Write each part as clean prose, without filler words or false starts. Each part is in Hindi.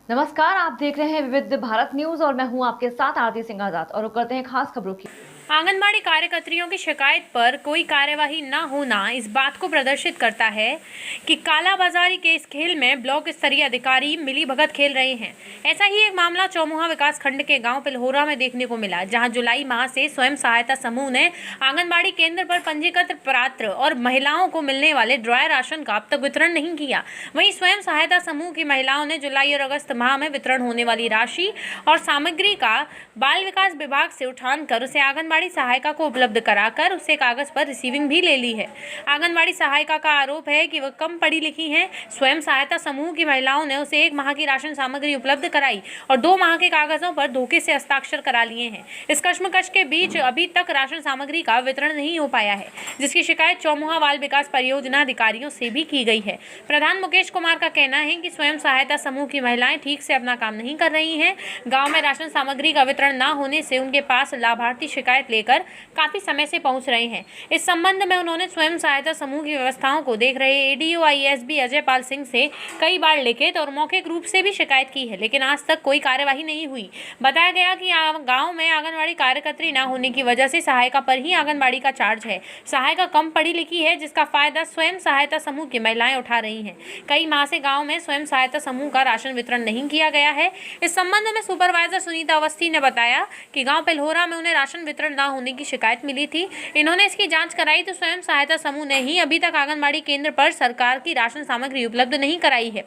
नमस्कार, आप देख रहे हैं विविध भारत न्यूज और मैं हूं आपके साथ आरती सिंह आजाद और करते हैं खास खबरों की। आंगनबाड़ी कार्यकर्तियों की शिकायत पर कोई कार्यवाही न होना इस बात को प्रदर्शित करता है कि कालाबाजारी के इस खेल में ब्लॉक स्तरीय अधिकारी मिलीभगत खेल रहे हैं। ऐसा ही एक मामला चौमुहा विकास खंड के गांव पिलहोरा में देखने को मिला, जहां जुलाई माह से स्वयं सहायता समूह ने आंगनबाड़ी केंद्र पर पंजीकृत पात्र और महिलाओं को मिलने वाले ड्राई राशन का अब तक वितरण नहीं किया। वहीं स्वयं सहायता समूह की महिलाओं ने जुलाई और अगस्त माह में वितरण होने वाली राशि और सामग्री का बाल विकास विभाग से उठान कर उसे आंगनबाड़ी सहायिका को उपलब्ध कराकर उससे कागज पर रिसीविंग भी ले ली है। आंगनबाड़ी सहायिका का आरोप है कि वह कम पढ़ी लिखी हैं। स्वयं सहायता समूह की महिलाओं ने उसे 1 माह की राशन सामग्री उपलब्ध कराई और 2 माह के कागजों पर धोखे से हस्ताक्षर करा लिए हैं। इस कश्मकश के बीच अभी तक राशन सामग्री का वितरण नहीं हो पाया है, जिसकी शिकायत चौमुहा बाल विकास परियोजना अधिकारियों से भी की गई है। प्रधान मुकेश कुमार का कहना है कि स्वयं सहायता समूह की महिलाएं ठीक से अपना काम नहीं कर रही हैं। गाँव में राशन सामग्री का वितरण न होने से उनके पास लाभार्थी शिकायत लेकर काफी समय से पहुंच रहे हैं। इस संबंध में उन्होंने स्वयं सहायता समूह की व्यवस्थाओं को देख रहे एडीओ आईएसबी अजय पाल सिंह से कई बार लिखित और मौखिक रूप से भी शिकायत की है, लेकिन आज तक कोई कार्यवाही नहीं हुई। बताया गया कि गांव में आंगनबाड़ी कार्यकर्त्री न होने की वजह से सहायिका पर ही आंगनबाड़ी का चार्ज है। सहायिका कम पढ़ी लिखी है, जिसका फायदा स्वयं सहायता समूह की महिलाएं उठा रही हैं। कई माह से गाँव में स्वयं सहायता समूह का राशन वितरण नहीं किया गया है। इस संबंध में सुपरवाइजर सुनीता अवस्थी ने बताया कि गाँव पिलहोरा में उन्हें राशन वितरण न होने की शिकायत मिली थी। इन्होंने इसकी जांच कराई तो स्वयं सहायता समूह ने ही अभी तक आंगनबाड़ी केंद्र पर सरकार की राशन सामग्री उपलब्ध नहीं कराई है।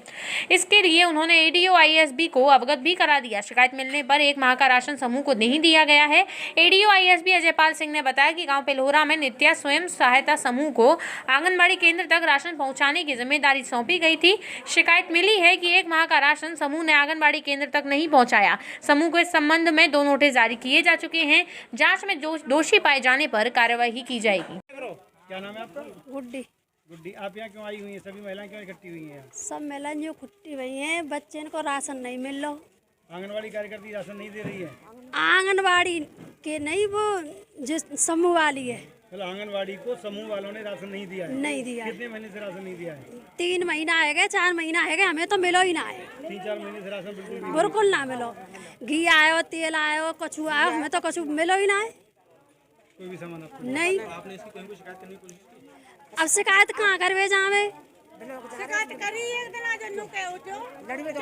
इसके लिए उन्होंने एडीओ आईएसबी को अवगत भी करा दिया। शिकायत मिलने पर 1 माह का राशन समूह को नहीं दिया गया है। एडीओ आईएसबी अजय पाल सिंह ने बताया कि गांव पिलहोरा में नित्या स्वयं सहायता समूह को आंगनबाड़ी केंद्र तक राशन पहुंचाने की जिम्मेदारी सौंपी गई थी। शिकायत मिली है कि 1 माह का राशन समूह ने आंगनबाड़ी केंद्र तक नहीं पहुंचाया। समूह को इस संबंध में 2 नोटिस जारी किए जा चुके हैं। जांच में दोषी पाए जाने पर कार्यवाही की जाएगी। क्या नाम है आपका? गुड्डी। गुड्डी, आप यहाँ क्यों आई हुई हैं? सभी महिलाएं क्यों इकट्ठी हुई हैं? सब महिलाएं जो इकट्ठी हुई हैं, बच्चे को राशन नहीं मिल रहा। आंगनबाड़ी कार्यकर्ती राशन नहीं दे रही है? आंगनबाड़ी के नहीं, वो जिस समूह वाली है। चलो, आंगनबाड़ी को समूह वालों ने राशन नहीं दिया है? नहीं दिया। कितने महीने से राशन नहीं दिया है? 3 महीना है गए, 4 महीना है गए, हमें तो मिलो ही ना है। 3-4 महीने से राशन बिल्कुल ना मिलो। घी आयो, तेल आयो, कछू आयो, हमें तो कछू मिलो ही ना है। कोई भी सामान आपको नहीं। आपने इसकी कोई शिकायत करने की कोशिश की? अब शिकायत कहाँ करवे जावे? शिकायत करी एक दिन आज नु के उठो लड़वे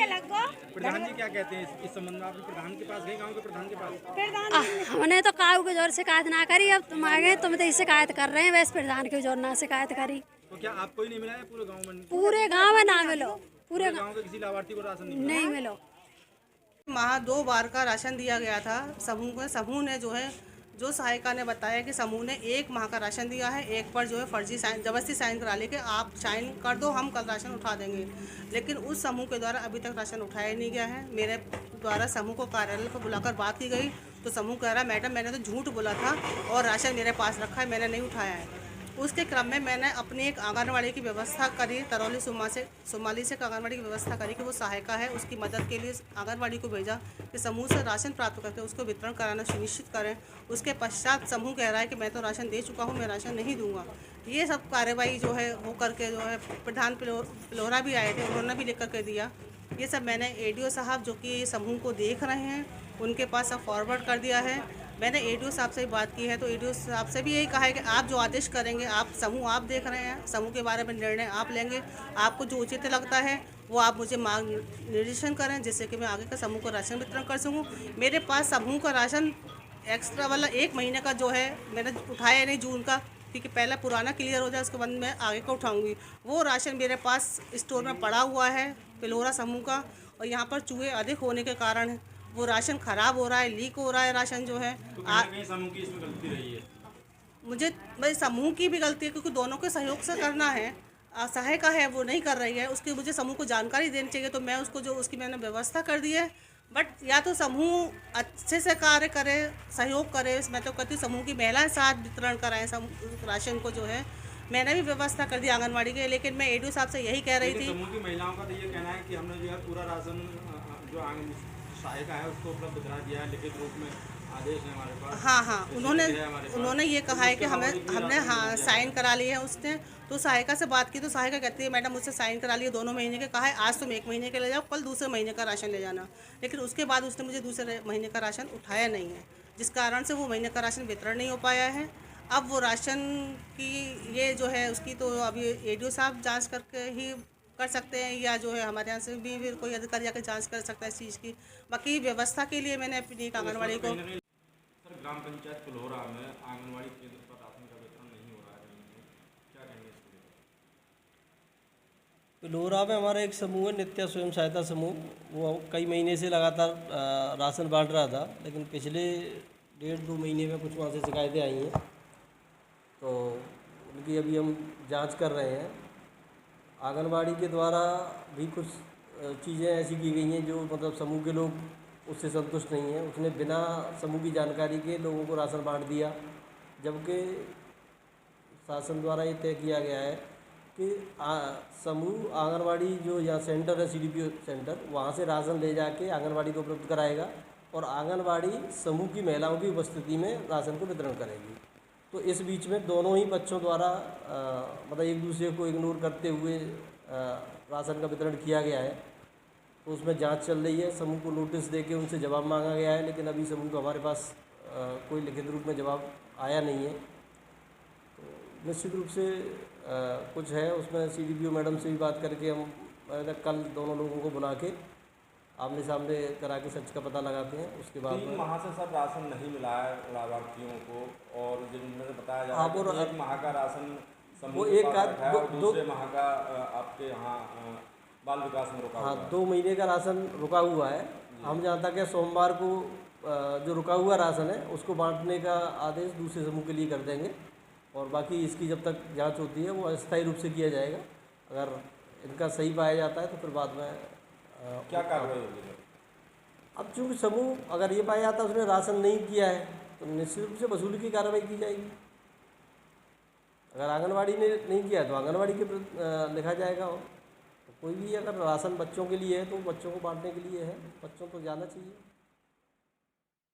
लग गो। प्रधान जी क्या कहते हैं इस संबंध में? आपने प्रधान के पास गए, गांव के प्रधान के पास? हमने तो काऊ के जोर शिकायत ना करी। अब तुम आ गए, तुम तो शिकायत कर रहे हैं, वैसे प्रधान के जोर ना शिकायत करी। तो क्या आपको ही नहीं मिला है पूरे गाँव में? पूरे गाँव में ना मिलो। पूरे गाँव के किसी लाभार्थी को राशन नहीं मिलो। माह 2 बार का राशन दिया गया था समूह को। समूह ने जो सहायिका ने बताया कि समूह ने 1 माह का राशन दिया है, एक पर जो है फर्जी साइन, जबरदस्ती साइन करा ले के आप साइन कर दो, हम कल राशन उठा देंगे। लेकिन उस समूह के द्वारा अभी तक राशन उठाया नहीं गया है। मेरे द्वारा समूह को कार्यालय पर बुलाकर बात की गई तो समूह कह रहा, मैडम मैंने तो झूठ बोला था और राशन मेरे पास रखा है, मैंने नहीं उठाया है। उसके क्रम में मैंने अपनी एक आंगनबाड़ी की व्यवस्था करी, तरौली सोमाली से आंगनबाड़ी की व्यवस्था करी कि वो सहायिका है, उसकी मदद के लिए आंगनबाड़ी को भेजा कि समूह से राशन प्राप्त करके उसको वितरण कराना सुनिश्चित करें। उसके पश्चात समूह कह रहा है कि मैं तो राशन दे चुका हूँ, मैं राशन नहीं दूंगा। ये सब कार्रवाई जो है वो करके जो है प्रधान पिलहोरा भी आए थे, उन्होंने भी लिख करके दिया। ये सब मैंने एडीओ साहब जो कि समूह को देख रहे हैं उनके पास सब फॉरवर्ड कर दिया है। मैंने एडीओ साहब से बात की है तो एडीओ साहब से भी यही कहा है कि आप जो आदेश करेंगे, आप समूह आप देख रहे हैं, समूह के बारे में निर्णय आप लेंगे, आपको जो उचित लगता है वो आप मुझे मार्ग निर्देशन करें, जिससे कि मैं आगे का समूह को राशन वितरण कर सकूँ। मेरे पास समूह का राशन एक्स्ट्रा वाला 1 महीने का जो है मैंने उठाया नहीं जून का, क्योंकि पहले पुराना क्लियर हो जाए, उसके बाद मैं आगे का उठाऊँगी। वो राशन मेरे पास स्टोर में पड़ा हुआ है पिलहोरा समूह का, और यहाँ पर चूहे अधिक होने के कारण वो राशन खराब हो रहा है, लीक हो रहा है राशन जो है। तो कहीं समूह की इसमें गलती रही है? मुझे भाई समूह की भी गलती है, क्योंकि दोनों के सहयोग से करना है। सहायिका है वो नहीं कर रही है, उसकी मुझे समूह को जानकारी देनी चाहिए, तो मैं उसको जो उसकी मैंने व्यवस्था कर दी है। बट या तो समूह अच्छे से कार्य करे, सहयोग करे। मैं तो कहती हूँ समूह की महिलाएं साथ वितरण कराएं राशन को जो है। मैंने भी व्यवस्था कर दी आंगनबाड़ी के, लेकिन मैं एडीओ साहब से यही कह रही थी। समूह की महिलाओं का तो ये कहना है कि हमने जो है पूरा राशन जो सहायिका है उसको उपलब्ध करा दिया है लिखित रूप में, आदेश है हमारे पास। हाँ हाँ, है हमारे पास। उन्होंने ये कहा है कि उसके हमने बावजूद भी हमने राशन हाँ नहीं दिया साइन करा लिए हैं उसने। तो सहायिका से बात की तो सहायिका कहती है मैडम मुझसे साइन करा लिए 2 महीने के, कहा है आज तुम 1 महीने के ले जाओ, कल दूसरे महीने का राशन ले जाना। लेकिन उसके बाद उसने मुझे दूसरे महीने का राशन उठाया नहीं है, जिस कारण से वो महीने का राशन वितरण नहीं हो पाया है। अब वो राशन की ये जो है उसकी तो अभी एडीओ साहब जांच करके ही कर सकते हैं, या जो है हमारे यहाँ से भी फिर कोई अधिकारी आकर जांच कर सकता है इस चीज़ की। बाकी व्यवस्था के लिए मैंने अपनी एक आंगनबाड़ी को सर ग्राम पंचायत कुल्होरा में आंगनबाड़ी केंद्र पर राशन का वितरण नहीं हो रहा है कहीं पे। क्या कहेंगे इसके लिए? पिलोरा में हमारा एक समूह है, नित्या स्वयं सहायता समूह। वो कई महीने से लगातार राशन बांट रहा था, लेकिन पिछले 1.5-2 महीने में कुछ वहाँ से शिकायतें आई हैं, तो उनकी अभी हम जांच कर रहे हैं। आंगनबाड़ी के द्वारा भी कुछ चीज़ें ऐसी की गई हैं जो मतलब समूह के लोग उससे संतुष्ट नहीं हैं। उसने बिना समूह की जानकारी के लोगों को राशन बांट दिया, जबकि शासन द्वारा ये तय किया गया है कि समूह आंगनबाड़ी जो यहाँ सेंटर है CDPO सेंटर, वहाँ से राशन ले जाके आंगनबाड़ी को उपलब्ध कराएगा और आंगनबाड़ी समूह की महिलाओं की उपस्थिति में राशन को वितरण करेगी। तो इस बीच में दोनों ही पक्षों द्वारा मतलब एक दूसरे को इग्नोर करते हुए राशन का वितरण किया गया है। तो उसमें जांच चल रही है। समूह को नोटिस देके उनसे जवाब मांगा गया है, लेकिन अभी समूह का हमारे पास कोई लिखित रूप में जवाब आया नहीं है। तो निश्चित रूप से कुछ है उसमें CDPO मैडम से भी बात करके हम कल दोनों लोगों को बुला के आमने सामने करा के सच का पता लगाते हैं। उसके बाद 3 माह से सर राशन नहीं मिला है लाभार्थियों को, और जिनमें बताया जा रहा है कि 1 माह का राशन समूह के पास रखा है और दूसरे माह का आपके यहाँ बाल विकास में रुका हुआ है। 2 महीने का राशन रुका हुआ है। हम जहाँ तक है सोमवार को जो रुका हुआ राशन है उसको बांटने का आदेश दूसरे समूह के लिए कर देंगे, और बाकी इसकी जब तक जांच होती है वो अस्थायी रूप से किया जाएगा। अगर इनका सही पाया जाता है तो फिर बाद में क्या कार्रवाई होगी सर? अब चूँकि समूह अगर ये पाया जाता है उसने राशन नहीं किया है तो निश्चित रूप से वसूली की कार्रवाई की जाएगी। अगर आंगनबाड़ी ने नहीं किया तो आंगनबाड़ी के लिखा जाएगा। और तो कोई भी अगर राशन बच्चों के लिए है तो बच्चों को बांटने के लिए है, बच्चों को जाना चाहिए।